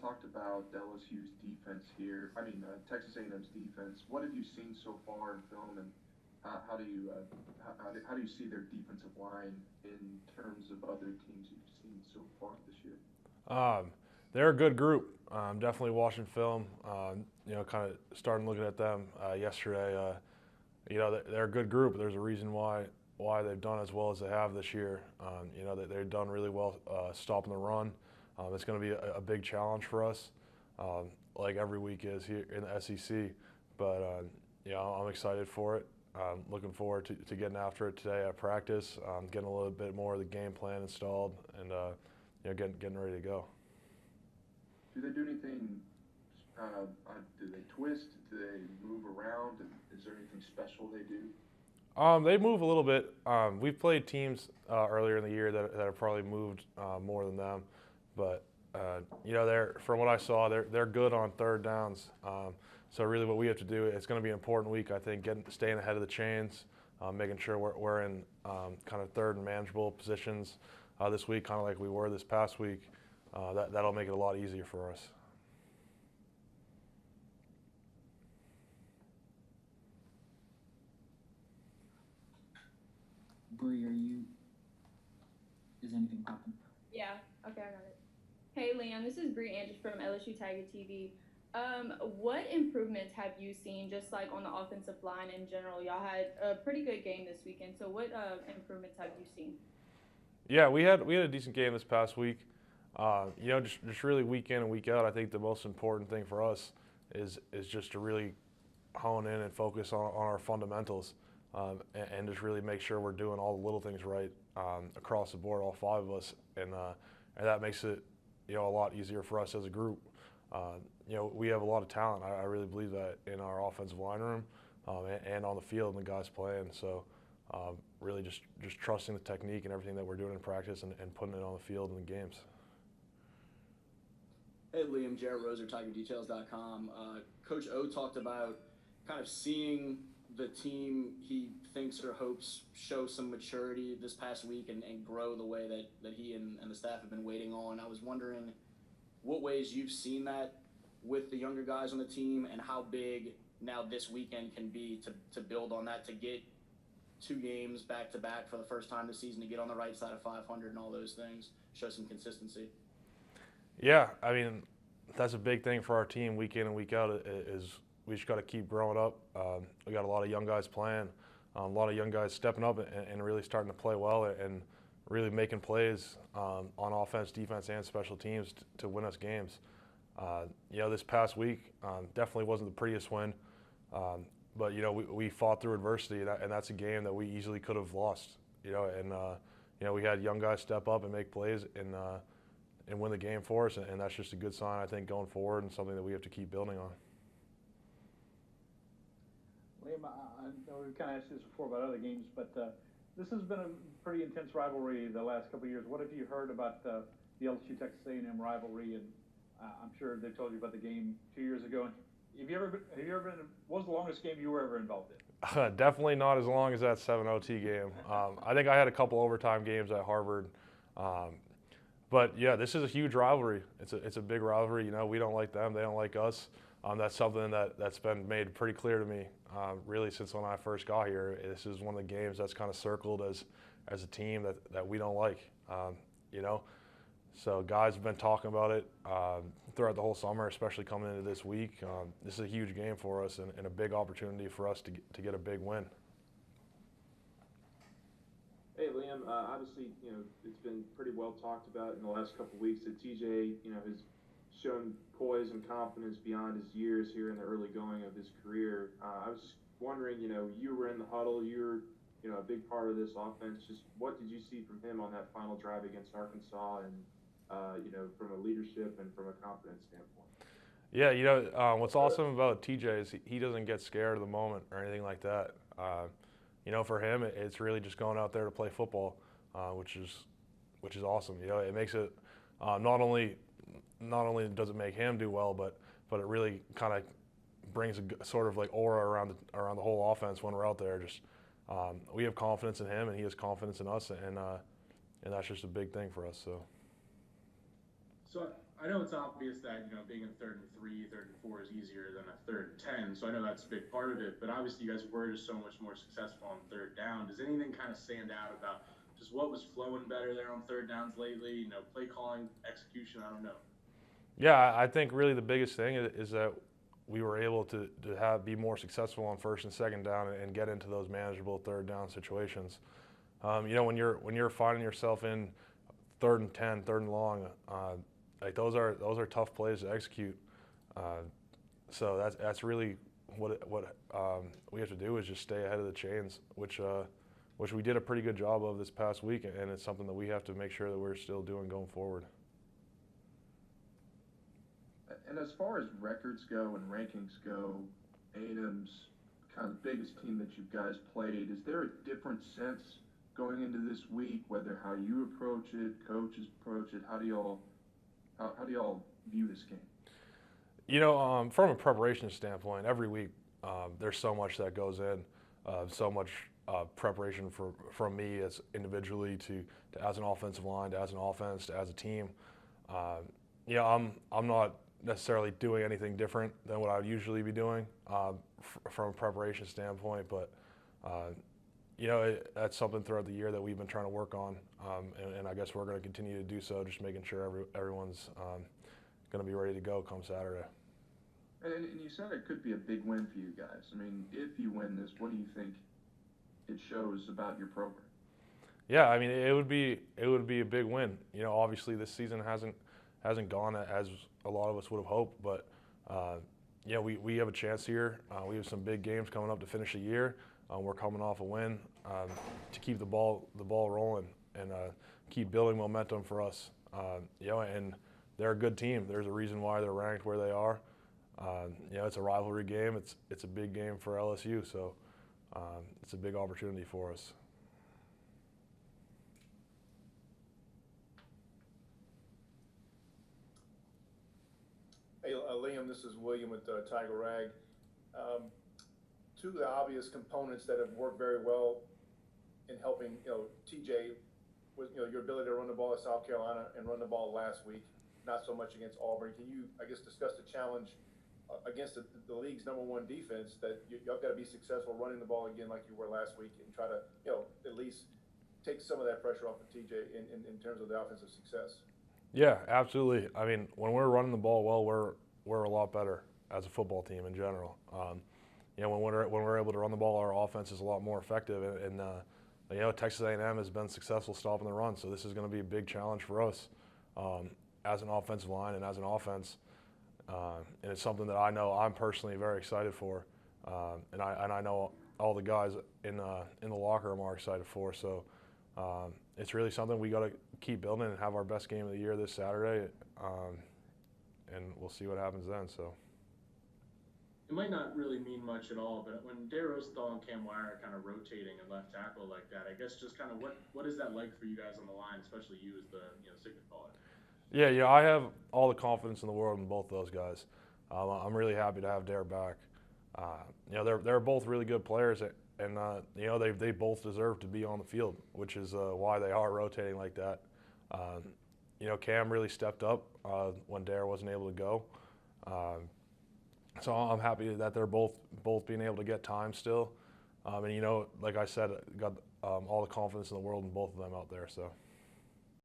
talked about LSU's defense here. Texas A&M's defense. What have you seen so far in film, and how do you how do you see their defensive line in terms of other teams you've seen so far this year? Um, they're a good group. Definitely watching film. Kind of starting looking at them yesterday. They're a good group. There's a reason why they've done as well as they have this year. They've done really well stopping the run. It's going to be a big challenge for us, like every week is here in the SEC. But I'm excited for it. Looking forward to getting after it today at practice, getting a little bit more of the game plan installed, and getting ready to go. Do they do anything? Do they twist? Do they move around? And is there anything special they do? They move a little bit. We've played teams earlier in the year that have probably moved more than them, but they're from what I saw, they're good on third downs. So really, what we have to do, it's going to be an important week, I think, staying ahead of the chains, making sure we're in kind of third and manageable positions this week, kind of like we were this past week. That'll make it a lot easier for us. Bree, is anything popping? Yeah, okay, I got it. Hey, Liam, this is Bree Andrews from LSU Tiger TV. What improvements have you seen just like on the offensive line in general? Y'all had a pretty good game this weekend, so what improvements have you seen? Yeah, we had a decent game this past week. Just really week in and week out. I think the most important thing for us is just to really hone in and focus on our fundamentals, and just really make sure we're doing all the little things right across the board, all five of us, and that makes it a lot easier for us as a group. We have a lot of talent. I really believe that in our offensive line room and on the field and the guys playing. So really just trusting the technique and everything that we're doing in practice and putting it on the field in the games. Hey Liam, Jarrett Roser, TigerDetails.com. Coach O talked about kind of seeing the team he thinks or hopes show some maturity this past week and grow the way that he and the staff have been waiting on. I was wondering what ways you've seen that with the younger guys on the team and how big now this weekend can be to build on that, to get 2 games back to back for the first time this season, to get on the right side of 500 and all those things, show some consistency. Yeah, I mean, that's a big thing for our team week in and week out is we just got to keep growing up. We got a lot of young guys playing, a lot of young guys stepping up and really starting to play well and really making plays on offense, defense, and special teams to win us games. This past week definitely wasn't the prettiest win, but we fought through adversity, and that's a game that we easily could have lost. We had young guys step up and make plays and win the game for us, and that's just a good sign, I think, going forward, and something that we have to keep building on. Liam, I know we've kind of asked you this before about other games, but this has been a pretty intense rivalry the last couple of years. What have you heard about the LSU Texas A&M rivalry? And I'm sure they told you about the game 2 years ago. And have you ever been? What was the longest game you were ever involved in? Definitely not as long as that 7 OT game. I think I had a couple overtime games at Harvard. But yeah, this is a huge rivalry. It's a big rivalry. We don't like them, they don't like us. That's something that's been made pretty clear to me, really since when I first got here. This is one of the games that's kind of circled as a team that we don't like. So guys have been talking about it throughout the whole summer, especially coming into this week. This is a huge game for us and a big opportunity for us to get a big win. Hey Liam, obviously it's been pretty well talked about in the last couple of weeks that TJ has shown poise and confidence beyond his years here in the early going of his career. I was just wondering, you were in the huddle, you're a big part of this offense. Just what did you see from him on that final drive against Arkansas, and from a leadership and from a confidence standpoint? Yeah, what's awesome about TJ is he doesn't get scared of the moment or anything like that. For him, it's really just going out there to play football, which is awesome. It makes it not only does it make him do well, but it really kind of brings a sort of like aura around the whole offense when we're out there. Just we have confidence in him, and he has confidence in us, and that's just a big thing for us. So I know it's obvious that, being in 3rd and 3, 3rd and 4 is easier than a 3rd and 10. So I know that's a big part of it, but obviously you guys were just so much more successful on 3rd down. Does anything kind of stand out about just what was flowing better there on 3rd downs lately? Play calling, execution, I don't know. Yeah, I think really the biggest thing is that we were able to be more successful on 1st and 2nd down and get into those manageable 3rd down situations. When you're finding yourself in 3rd and 10, 3rd and long, like those are tough plays to execute. So that's really what we have to do is just stay ahead of the chains, which we did a pretty good job of this past week, and it's something that we have to make sure that we're still doing going forward. And as far as records go and rankings go, A&M's kind of the biggest team that you guys played. Is there a different sense going into this week, whether how you approach it, coaches approach it? How do y'all view this game? From a preparation standpoint, every week there's so much that goes in, so much preparation from me as individually to as an offensive line, to as an offense, to as a team. I'm not necessarily doing anything different than what I would usually be doing from a preparation standpoint, but that's something throughout the year that we've been trying to work on, and I guess we're going to continue to do so, just making sure everyone's going to be ready to go come Saturday. And you said it could be a big win for you guys. I mean, if you win this, what do you think it shows about your program? Yeah, I mean, it would be a big win. Obviously this season hasn't gone as a lot of us would have hoped, but we have a chance here. We have some big games coming up to finish the year. We're coming off a win to keep the ball rolling and keep building momentum for us. And they're a good team. There's a reason why they're ranked where they are. It's a rivalry game. It's a big game for LSU, so it's a big opportunity for us. Hey, Liam, this is William with Tiger Rag. Two of the obvious components that have worked very well in helping, TJ was, your ability to run the ball at South Carolina and run the ball last week, not so much against Auburn. Can you, discuss the challenge against the league's #1 defense that y'all got to be successful running the ball again like you were last week and try to, at least take some of that pressure off of TJ in terms of the offensive success? Yeah, absolutely. I mean, when we're running the ball well, we're a lot better as a football team in general. When we're able to run the ball, our offense is a lot more effective. And Texas A&M has been successful stopping the run, so this is going to be a big challenge for us as an offensive line and as an offense. And it's something that I know I'm personally very excited for, and I know all the guys in the locker room are excited for. So it's really something we got to keep building and have our best game of the year this Saturday, and we'll see what happens then. So It might not really mean much at all, but when Dare Rosenthal and Cam Wire are kind of rotating at left tackle like that, I guess just kind of what is that like for you guys on the line, especially you as the signal caller? Yeah, I have all the confidence in the world in both those guys. I'm really happy to have Dare back. They're both really good players, and they both deserve to be on the field, which is why they are rotating like that. Cam really stepped up when Dare wasn't able to go. So I'm happy that they're both being able to get time still. And like I said, got all the confidence in the world in both of them out there. So.